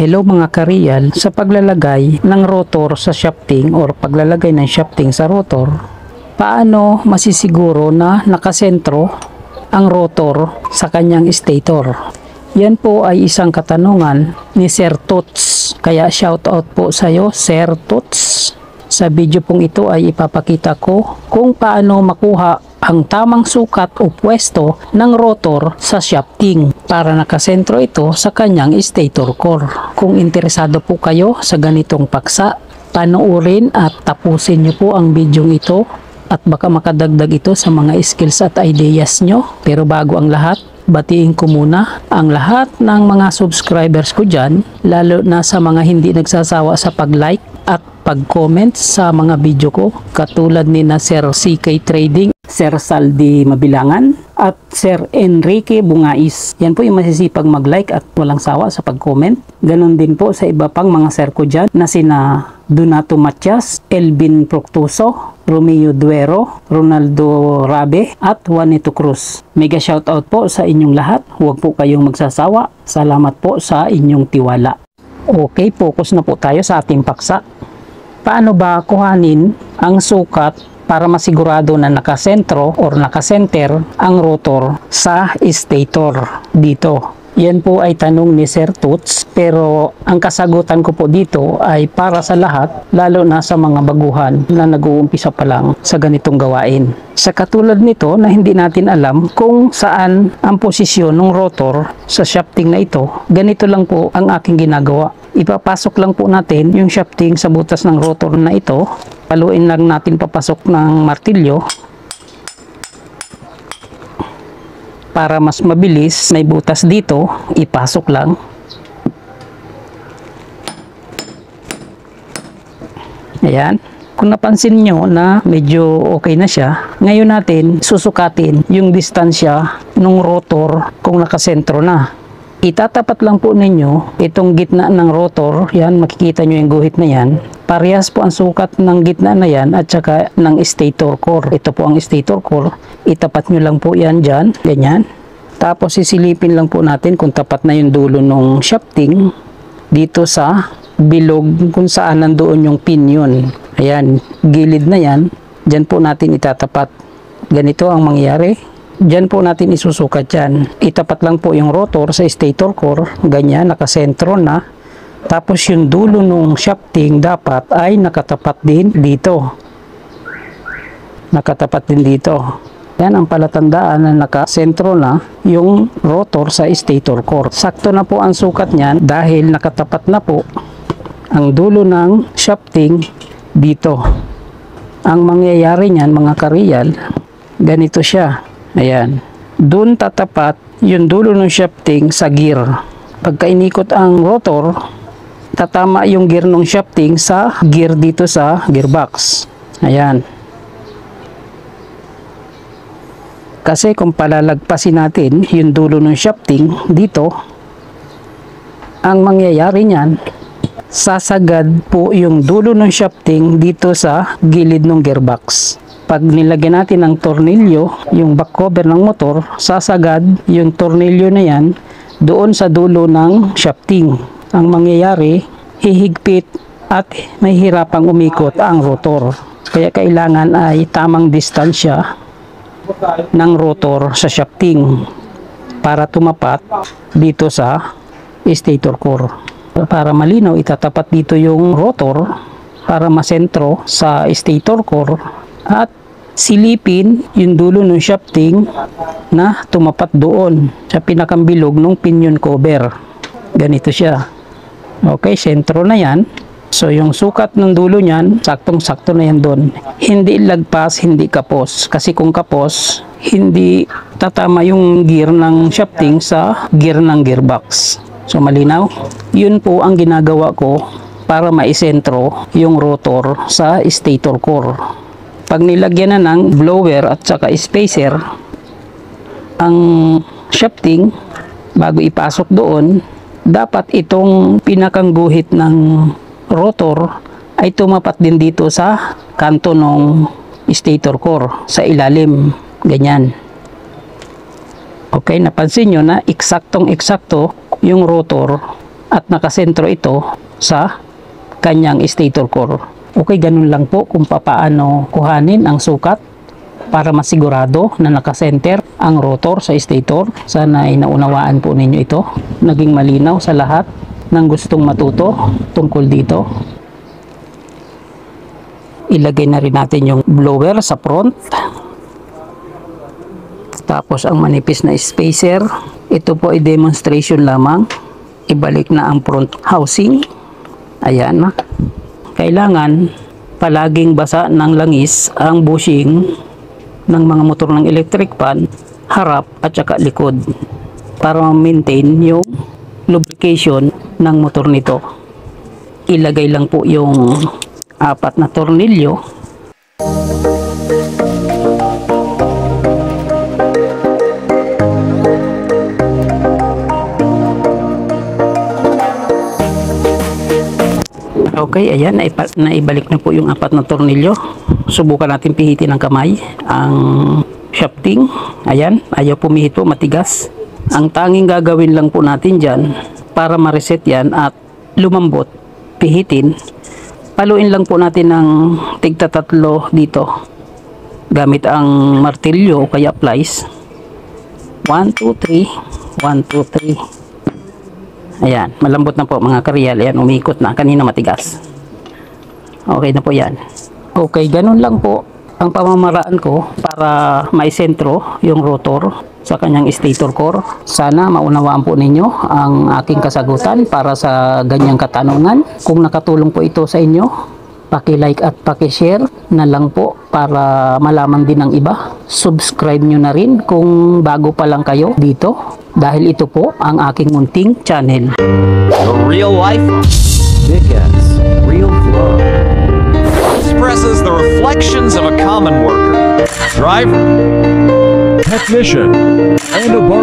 Hello mga kareal, sa paglalagay ng rotor sa shafting or paglalagay ng shafting sa rotor, paano masisiguro na nakasentro ang rotor sa kanyang stator? Yan po ay isang katanungan ni Sir Toots. Kaya shoutout po sa iyo, Sir Toots. Sa video pong ito ay ipapakita ko kung paano makuha ang tamang sukat o pwesto ng rotor sa shafting para nakasentro ito sa kanyang stator core. Kung interesado po kayo sa ganitong paksa, panoorin at tapusin nyo po ang video ito at baka makadagdag ito sa mga skills at ideas nyo. Pero bago ang lahat, batiin ko muna ang lahat ng mga subscribers ko dyan, lalo na sa mga hindi nagsasawa sa pag-like at pag-comment sa mga video ko, katulad ni na Sir CK Trading, Sir Saldi Mabilangan at Sir Enrique Bungais. Yan po yung masisipag mag-like at walang sawa sa pag-comment. Ganon din po sa iba pang mga sir ko dyan na sina Donato Matias, Elvin Proctuso, Romeo Duero, Ronaldo Rabe at Juanito Cruz. Mega shoutout po sa inyong lahat. Huwag po kayong magsasawa. Salamat po sa inyong tiwala. Okay, focus na po tayo sa ating paksa. Paano ba kuhanin ang sukat para masigurado na nakasentro or nakasenter ang rotor sa stator dito? Yan po ay tanong ni Sir Toots, pero ang kasagutan ko po dito ay para sa lahat, lalo na sa mga baguhan na nag-uumpisa pa lang sa ganitong gawain. Sa katulad nito na hindi natin alam kung saan ang posisyon ng rotor sa shafting na ito, ganito lang po ang aking ginagawa. Ipapasok lang po natin yung shafting sa butas ng rotor na ito. Paluin lang natin papasok ng martilyo para mas mabilis. May butas dito, ipasok lang. Ayan. Kung napansin nyo na medyo okay na siya, ngayon natin susukatin yung distansya ng rotor kung nakasentro na. Itatapat lang po ninyo itong gitna ng rotor, yan, makikita nyo yung guhit na yan. Parehas po ang sukat ng gitna na yan at saka ng stator core. Ito po ang stator core. Itapat nyo lang po yan dyan, ganyan. Tapos sisilipin lang po natin kung tapat na yung dulo ng shafting dito sa bilog kung saan nandoon yung pinion. Ayan, gilid na yan. Dyan po natin itatapat. Ganito ang mangyayari. Diyan po natin isusukat yan. Itapat lang po yung rotor sa stator core. Ganyan, nakasentro na. Tapos yung dulo ng shafting dapat ay nakatapat din dito. Nakatapat din dito. Yan ang palatandaan na nakasentro na yung rotor sa stator core. Sakto na po ang sukat niyan dahil nakatapat na po ang dulo ng shafting dito. Ang mangyayari niyan mga kareal, ganito siya. Ayan. Doon tatapat yung dulo ng shafting sa gear. Pagka inikot ang rotor, tatama yung gear ng shafting sa gear dito sa gearbox. Ayan. Kasi kung palalagpasin natin yung dulo ng shafting dito, ang mangyayari niyan, sasagad po yung dulo ng shafting dito sa gilid ng gearbox. Pag nilagyan natin ng tornilyo, yung back cover ng motor, sasagad yung tornilyo na yan doon sa dulo ng shafting. Ang mangyayari, hihigpit at mahihirapang umikot ang rotor. Kaya kailangan ay tamang distansya ng rotor sa shafting para tumapat dito sa stator core. Para malinaw, itatapat dito yung rotor para masentro sa stator core at silipin yung dulo ng shafting na tumapat doon sa pinakambilog ng pinion cover. Ganito siya. Okay, sentro na yan. So yung sukat ng dulo niyan, saktong-sakto na yan doon. Hindi lagpas, hindi kapos. Kasi kung kapos, hindi tatama yung gear ng shafting sa gear ng gearbox. So malinaw? Yun po ang ginagawa ko para maisentro yung rotor sa stator core. Pag nilagyan na ng blower at saka spacer ang shafting bago ipasok doon, dapat itong pinakang guhit ng rotor ay tumapat din dito sa kanto ng stator core sa ilalim, ganyan. Okay, napansin nyo na eksaktong-eksakto yung rotor at nakasentro ito sa kanyang stator core. Okay, ganun lang po kung paano kuhanin ang sukat para masigurado na nakasenter ang rotor sa stator. Sana ay naunawaan po ninyo ito. Naging malinaw sa lahat ng gustong matuto tungkol dito. Ilagay na rin natin yung blower sa front. Tapos ang manipis na spacer. Ito po ay demonstration lamang. Ibalik na ang front housing. Ayan. Kailangan palaging basa ng langis ang bushing ng mga motor ng electric fan, harap at saka likod, para ma-maintain yung lubrication ng motor nito. Ilagay lang po yung 4 na tornilyo. Okay, ayan, naibalik na po yung 4 na tornilyo. Subukan natin pihitin ng kamay ang shafting. Ayan, ayaw pumihit po, matigas. Ang tanging gagawin lang po natin dyan para ma-reset yan at lumambot, pihitin. Paluin lang po natin ng tigta 3 dito gamit ang martilyo o kaya plies. 1, 2, 3, 1, 2, 3. Ayan, malambot na po mga karyal. Ayan, umikot na. Kanina matigas. Okay na po yan. Okay, ganun lang po ang pamamaraan ko para maisentro yung rotor sa kanyang stator core. Sana maunawaan po ninyo ang aking kasagutan para sa ganyang katanungan. Kung nakatulong po ito sa inyo, paki-like at paki-share na lang po para malaman din ng iba. Subscribe nyo na rin kung bago pa lang kayo dito, dahil ito po ang aking munting channel. The real life, Vic S. Real Flow expresses the reflections of a common worker, driver, technician, and a bar